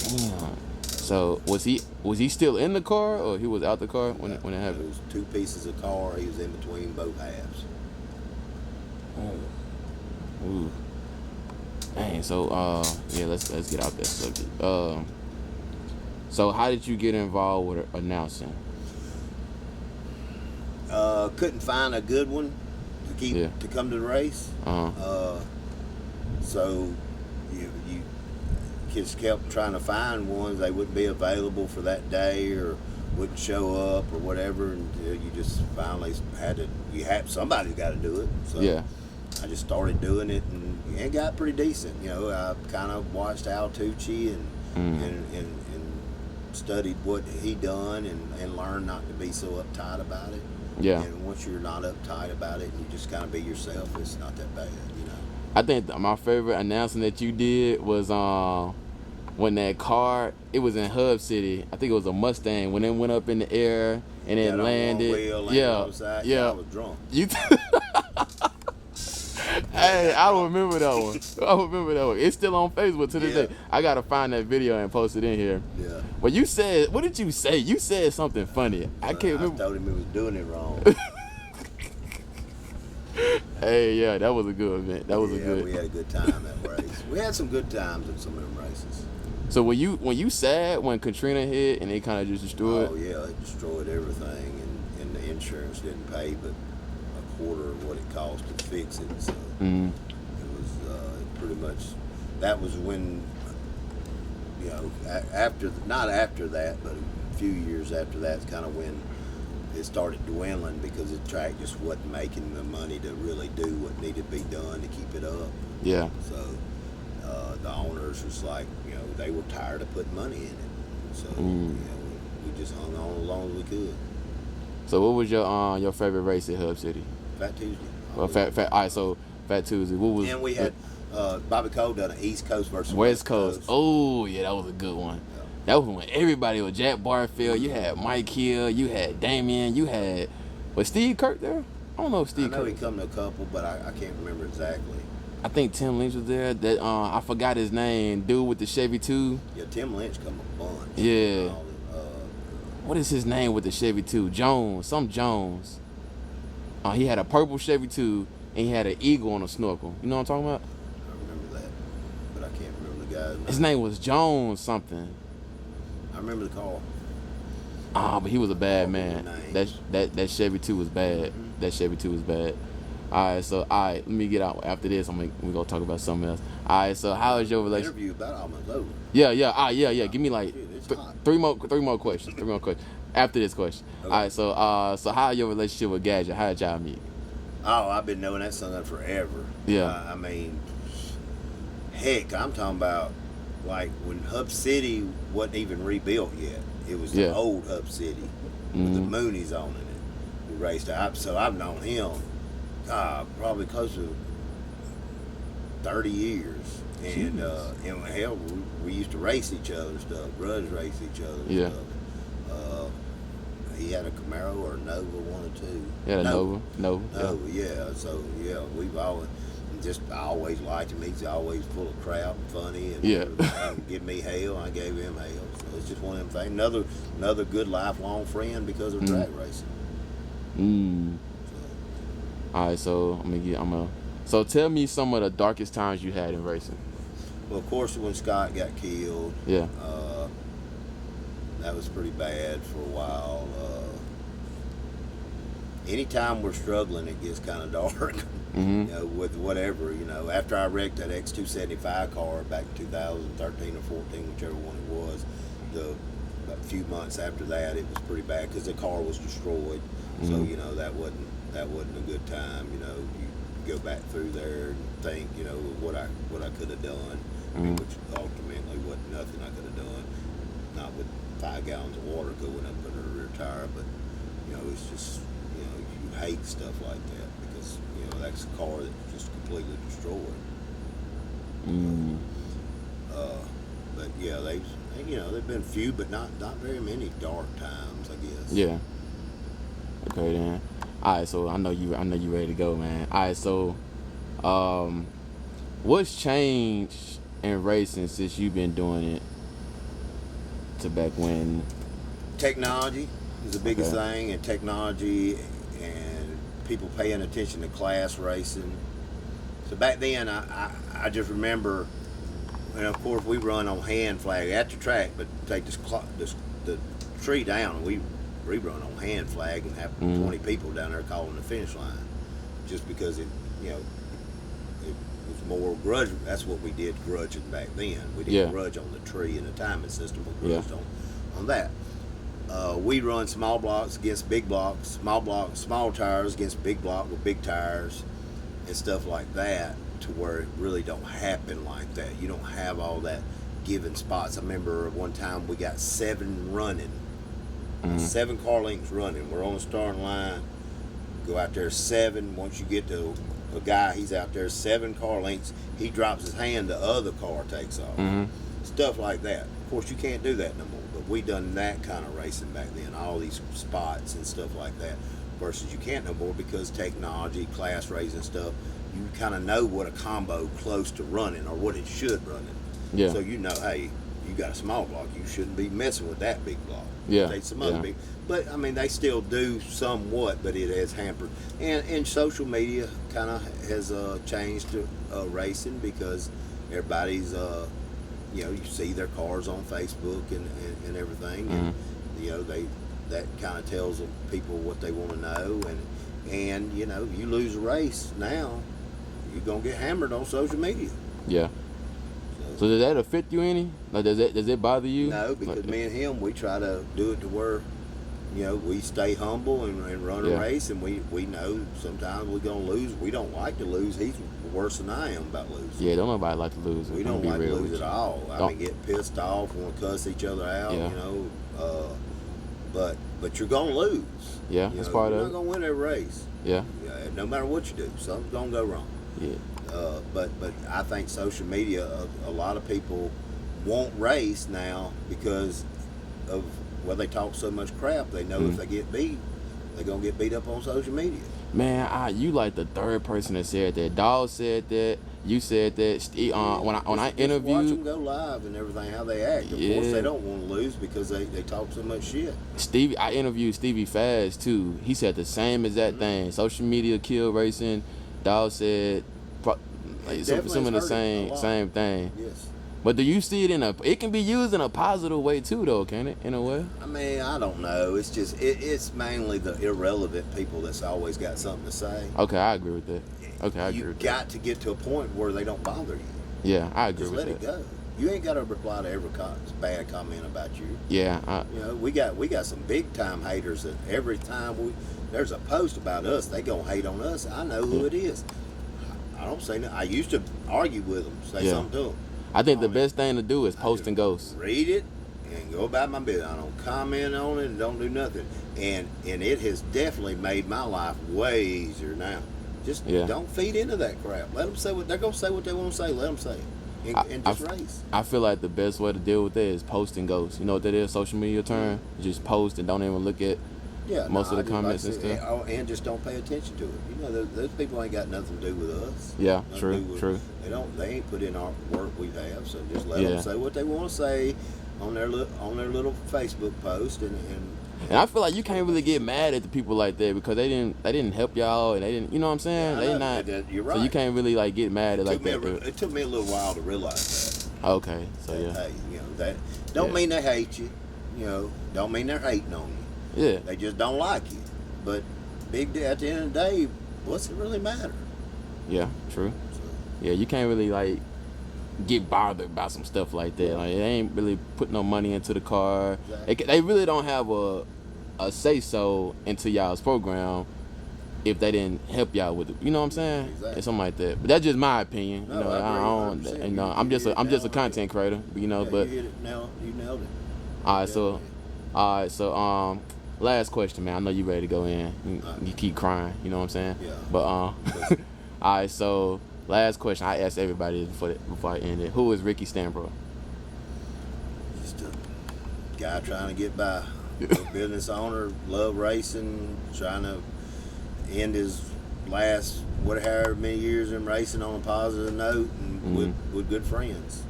Damn. So was he still in the car or he was out the car when it It happened? was two pieces of car. He was in between both halves. Ooh. Dang. So yeah, let's get out that subject. So how did you get involved with announcing? Couldn't find a good one to keep to come to the race. So you kids kept trying to find ones. They wouldn't be available for that day or wouldn't show up or whatever, and you just finally had to. Somebody's got to do it. So Yeah. I just started doing it, and it got pretty decent. You know, I kind of watched Al Tucci and studied what he done and learned not to be so uptight about it. Yeah. And once you're not uptight about it and you just kind of be yourself, it's not that bad, you know. I think my favorite announcing that you did was when that car, it was in Hub City. I think it was a Mustang when it went up in the air and it Got on one landed. wheel, landed on the side. Yeah. I was drunk. You. Hey, I remember that one. It's still on Facebook to this day. I gotta find that video and post it in here. Yeah. But you said, what did you say? You said something funny. I can't remember. I told him he was doing it wrong. Hey, yeah, that was a good event. That was a good. We had a good time at that race. We had some good times at some of them races. So when you sad when Katrina hit and they kind of just destroyed? Oh yeah, it destroyed everything, and the insurance didn't pay but a quarter of what it cost to fix it. So it was pretty much. That was when, you know, not after that, but a few years after that's kind of when it started dwindling because the track just wasn't making the money to really do what needed to be done to keep it up. Yeah. So the owners was like, you know, they were tired of putting money in it. So you know, we just hung on as long as we could. So what was your favorite race at Hub City? Fat Tuesday. Well, all right, so Fat Tuesday. What was? And we had Bobby Cole done an East Coast versus West Coast. Oh yeah, that was a good one. Yeah. That was when everybody was Jack Barfield. You had Mike Hill. You had Damien. You had was Steve Kirk there? I don't know if Steve I know Kirk. he come to a couple, but I can't remember exactly. I think Tim Lynch was there. That I forgot his name. Dude with the Chevy 2. Yeah, Tim Lynch come a bunch. Yeah. What is his name with the Chevy 2? Jones. Some Jones. He had a purple Chevy 2 and he had an eagle on a snorkel. You know what I'm talking about? I remember that, but I can't remember the guy's name. His name was Jones something. I remember the car. But he was a bad man. Names. That Chevy 2 was bad. That Chevy 2 was bad. All right, let me get out. After this, we gonna talk about something else. All right, so how is your relationship? Interview about almost over. Yeah. Give me like Shit, it's hot. three more questions. After this question. Okay. All right, so how your relationship with Gadget? How did y'all meet? Oh, I've been knowing that son forever. Yeah. I mean, heck, I'm talking about like when Hub City wasn't even rebuilt yet. It was the old Hub City with the Moonies on it. We raced out, so I've known him probably close to 30 years. And hell, we used to race each other stuff, grudge race each other Yeah. stuff. He had a Camaro or a Nova, one or two. Yeah, Nova. Yeah. So yeah, I always liked him. He's always full of crap and funny, and give me hell. I gave him hell. So it's just one of them things. Another good lifelong friend because of drag racing. All right, so so tell me some of the darkest times you had in racing. Well, of course, when Scott got killed, Yeah. That was pretty bad for a while. anytime we're struggling, it gets kind of dark. Mm-hmm. You know, with whatever, after I wrecked that X275 car back in 2013 or 14, whichever one it was, a few months after that, it was pretty bad because the car was destroyed. Mm-hmm. So that wasn't a good time. You go back through there and think, what I could have done, Mm-hmm. which ultimately wasn't nothing I could have done. Not with 5 gallons of water going up under the rear tire, but it's just you hate stuff like that because that's a car that's just completely destroyed. Mm. But yeah, they've been few, but not very many dark times, I guess. Yeah. Okay then. All right, so I know you ready to go, man. All right, so what's changed in racing since you've been doing it to back when? Technology is the biggest Okay. thing, and technology and people paying attention to class racing. So back then, I just remember, and of course we run on hand flag at the track, but take the tree down, and we run on hand flag and have 20 people down there calling the finish line, just because it was more grudge. That's what we did grudging back then. We didn't grudge on the tree and the timing system. We grudged on that. We run small blocks against big blocks, small tires against big block with big tires, and stuff like that, to where it really don't happen like that. You don't have all that given spots. I remember one time we got 7 running, 7 car lengths running. We're on the starting line. Go out there 7. Once you get to a guy, he's out there 7 car lengths. He drops his hand, the other car takes off. Mm-hmm. Stuff like that. Of course, you can't do that no more. But we done that kind of racing back then. All these spots and stuff like that. Versus you can't no more because technology, class racing stuff. You kind of know what a combo close to running or what it should run in. Yeah. So hey, you got a small block. You shouldn't be messing with that big block. Yeah. Take some other big. But I mean, they still do somewhat, but it has hampered. And social media kind of has changed racing because everybody's you see their cars on Facebook and everything, and that kind of tells people what they want to know, and you lose a race now, you're gonna get hammered on social media. Yeah. So does that affect you any? Like, does it bother you? No, because me and him, we try to do it to where we stay humble and run a race, and we know sometimes we're gonna lose. We don't like to lose. He's worse than I am about losing. Yeah, don't nobody like to lose. We don't like to lose at all. I mean, get pissed off, want to cuss each other out, but you're gonna lose. Yeah, that's part of it. You're not gonna win every race. Yeah. No matter what you do, something's gonna go wrong. Yeah. But I think social media, a lot of people won't race now because of they talk so much crap. They know if they get beat, they're gonna get beat up on social media. Man, you like the third person that said that. Dawg said that. You said that. When I interviewed, watch them go live and everything, how they act. Of course, they don't want to lose because they talk so much shit. I interviewed Stevie Fast too. He said the same exact thing. Social media kill racing. Dawg said some of the same thing. Yes. But do you see it it can be used in a positive way too, though, can it? In a way? I mean, I don't know. It's just it's mainly the irrelevant people that's always got something to say. Okay, I agree with that. Okay, I agree with that. You got to get to a point where they don't bother you. Yeah, I agree with that. Just let it go. You ain't got to reply to every bad comment about you. Yeah. We got some big time haters that every time there's a post about us, they gonna hate on us. I know who it is. I don't say nothing. I used to argue with them, say something to them. I think the best thing to do is post and ghost. Read it and go about my business. I don't comment on it and don't do nothing. And it has definitely made my life way easier now. Just don't feed into that crap. Let them say what they're gonna say. What they want to say. Let them say it. And just race. I feel like the best way to deal with that is post and ghost. You know what that is? Social media term. Just post and don't even look at most of the comments and stuff. And just don't pay attention to it. Those people ain't got nothing to do with us. Yeah, true. They ain't put in our work we have. So just let them say what they want to say on their little Facebook post and I feel like you can't really get mad at the people like that because they didn't help y'all and they didn't, you know what I'm saying? You're right. So you can't really like get mad at like that. It took me a little while to realize that. Okay, so Hey, that don't mean they hate you. Don't mean they're hating on you. Yeah. They just don't like you. But big deal. At the end of the day, what's it really matter? Yeah, true. So, Yeah, you can't really like get bothered about some stuff like that. Like, they ain't really put no money into the car. Exactly. They really don't have a say so into y'all's program if they didn't help y'all with it. You know what I'm saying? Exactly. It's something like that. But that's just my opinion. No, you know, I don't. agree 100%. You know, I'm just a content creator. You know, yeah, but you hit it now. You nailed it. all right. So last question, man. I know you ready to go in. You keep crying. You know what I'm saying? Yeah. But all right. So last question. I asked everybody before I end it. Who is Ricky Stanbro? Just a guy trying to get by. A business owner, love racing, trying to end his last however many years in racing on a positive note and with good friends.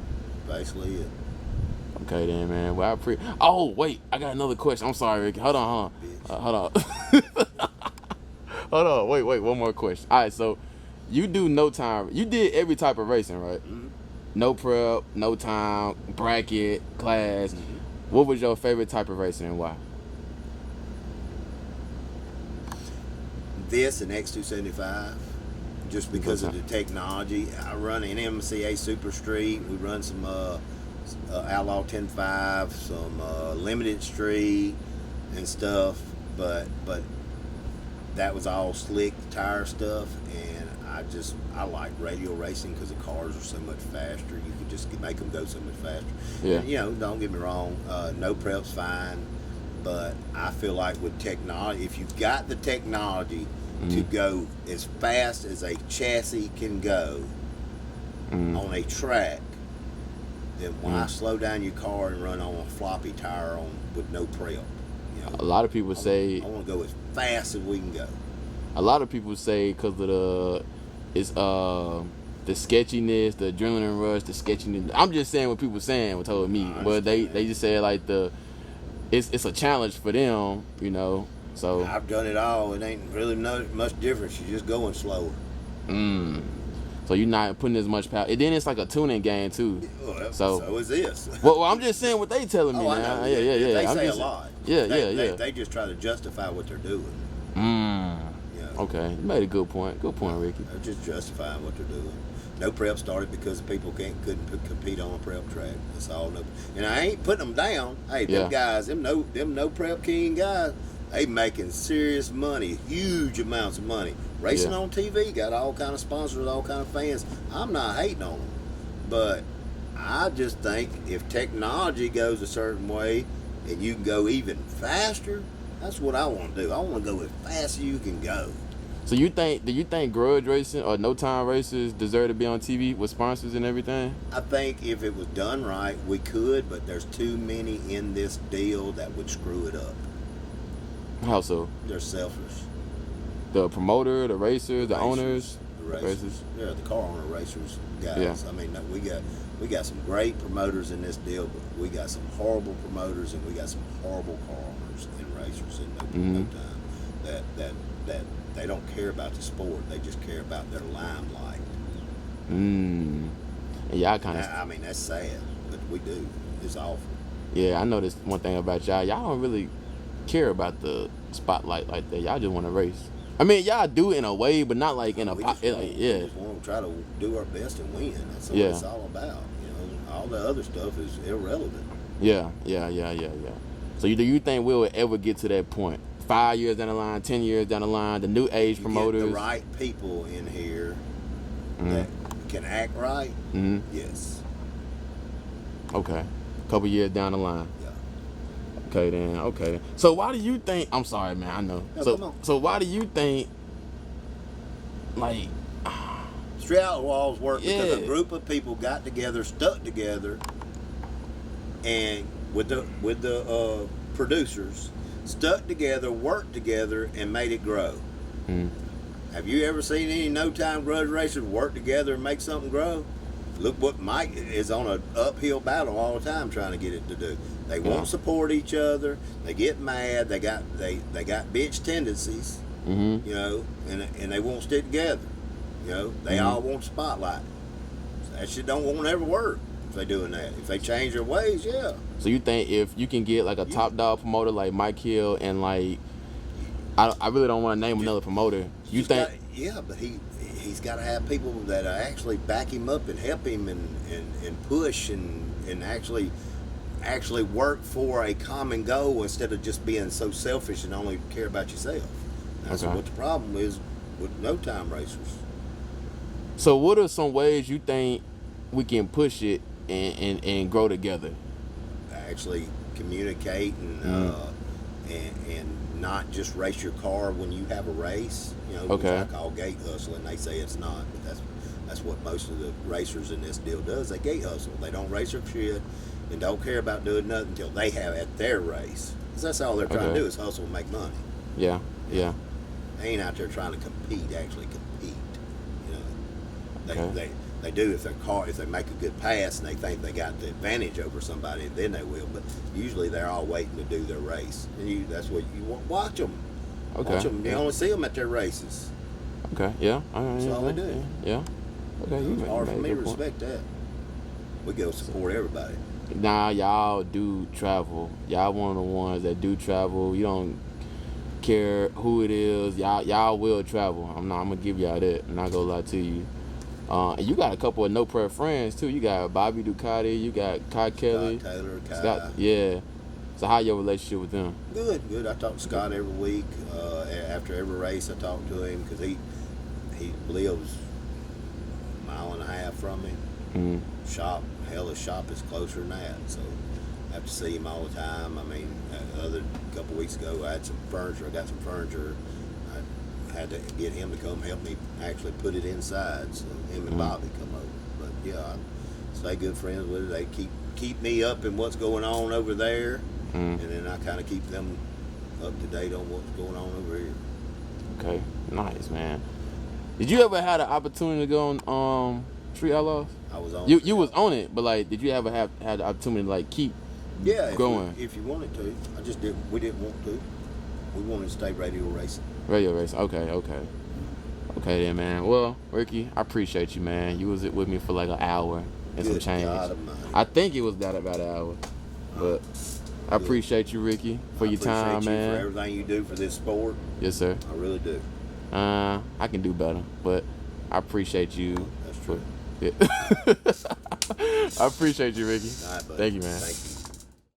Basically it. Okay then, man. Well, oh wait, I got another question. I'm sorry, Ricky. Hold on. Hold on. Hold on. Wait. One more question. All right. So you do no time. You did every type of racing, right? Mm-hmm. No prep, no time, bracket, class. Mm-hmm. What was your favorite type of racing and why? This and X275, just because of the technology. I run an MCA Super Street. We run some Outlaw 10.5, some Limited Street and stuff. But that was all slick tire stuff, and I like radial racing because the cars are so much faster. You can just make them go so much faster. Yeah. And, you know, don't get me wrong, no prep's fine, but I feel like with technology, if you've got the technology to go as fast as a chassis can go on a track, then why slow down your car and run on a floppy tire with no prep? You know, A lot of people say I want to go as fast as we can go. a lot of people say because of the sketchiness, the adrenaline rush, the sketchiness. I'm just saying what people saying, what told me. But they just say like it's a challenge for them, you know. So I've done it all. It ain't really much difference. You're just going slower. So you're not putting as much power. And then it's like a tuning game too. Well, So is this. well, I'm just saying what they telling me Oh, I now. know. Yeah. They I'm say just, a lot. Yeah. They just try to justify what they're doing. Yeah. Okay, you made a good point. Good point, Ricky. They're just justifying what they're doing. No prep started because people couldn't compete on a prep track. That's all. And I ain't putting them down. Hey, them guys, them no prep king guys, they making serious money, huge amounts of money. Racing on TV, got all kind of sponsors, all kind of fans. I'm not hating on them, but I just think if technology goes a certain way and you can go even faster, that's what I want to do. I want to go as fast as you can go. So do you think grudge racing or no time races deserve to be on TV with sponsors and everything? I think if it was done right, we could, but there's too many in this deal that would screw it up. How so? They're selfish. The promoter, the racers, the owners, The racers. Yeah, the car owner racers guys. Yeah. I mean, we got some great promoters in this deal, but we got some horrible promoters and we got some horrible car owners and racers in no time that they don't care about the sport. They just care about their limelight. And y'all kind of. I mean, that's sad, but we do. It's awful. Yeah, I know this one thing about y'all. Y'all don't really care about the spotlight like that. Y'all just want to race. I mean, y'all do it in a way, but not like in a We pot. just Like, want, yeah. we just want to try to do our best and win. That's what it's all about. You know, all the other stuff is irrelevant. Yeah. So do you think we'll ever get to that point? 5 years down the line, 10 years down the line, the new age promoters. Get the right people in here that can act right. Yes. Okay. Couple years down the line. Yeah. Okay then. Okay. So why do you think? I'm sorry, man. I know. No, come on. So why do you think? Like. Street Outlaws work because a Yeah. group of people got together, stuck together, and with the producers stuck together, worked together, and made it grow. Have you ever seen any no-time grudge racers work together and make something grow? Look what Mike is on an uphill battle all the time trying to get it to do. They won't support each other. They get mad. They got bitch tendencies, you know, and they won't stick together. You know, they all want the spotlight. So that shit won't ever work if they doing that. If they change their ways, yeah. So you think if you can get like a top dog promoter like Mike Hill and like I really don't want to name another promoter. You think? Yeah, but he's got to have people that actually back him up and help him and push and actually work for a common goal instead of just being so selfish and only care about yourself. That's Okay. what the problem is with no time racers. So what are some ways you think we can push it and grow together? Actually communicate and not just race your car when you have a race. You know, Okay. which I call gate hustling. They say it's not, but that's what most of the racers in this deal does. They gate hustle. They don't race their shit and don't care about doing nothing until they have at their race. Because that's all they're trying to do is hustle and make money. Yeah, yeah. They ain't out there trying to actually compete. You know, Okay. they do if they make a good pass and they think they got the advantage over somebody, then they will. But usually they're all waiting to do their race, and that's what you want. Watch them. Okay. Watch them. You only see them at their races. Okay. Yeah. That's all they do. Yeah. Okay. It's hard for me to good point. respect that. We go support everybody. Nah, y'all do travel. Y'all one of the ones that do travel. You don't care who it is. Y'all will travel. I'm gonna give y'all that. I'm not gonna lie to you. And you got a couple of no prep friends too. You got Bobby Ducati. You got Kai Kelly. Scott Taylor, Kai. Scott. Yeah. So how your relationship with them? Good. I talk to Scott every week. After every race, I talk to him because he lives a mile and a half from me. Mm. His shop is closer than that, so I have to see him all the time. I mean, a couple weeks ago, I had some furniture. I got some furniture. I had to get him to come help me actually put it inside, so him and Bobby come over. But yeah, I stay good friends with it. They keep me up in what's going on over there, and then I kind of keep them up to date on what's going on over here. Okay. Nice, man. Did you ever have the opportunity to go on Street Outlaws? I was on. You was on it, but like, did you ever had the opportunity to like keep going? If you wanted to. I just didn't. We didn't want to. We wanted to stay radio racing. Radio race. Okay then, man. Well, Ricky, I appreciate you, man. You was with me for like an hour and some Good change. God Almighty. I think it was about an hour, but I appreciate you, Ricky, for your time, appreciate you man. for everything you do for this sport. Yes, sir. I really do. I can do better, but I appreciate you. That's true. I appreciate you, Ricky. All right, buddy. Thank you, man. Thank you.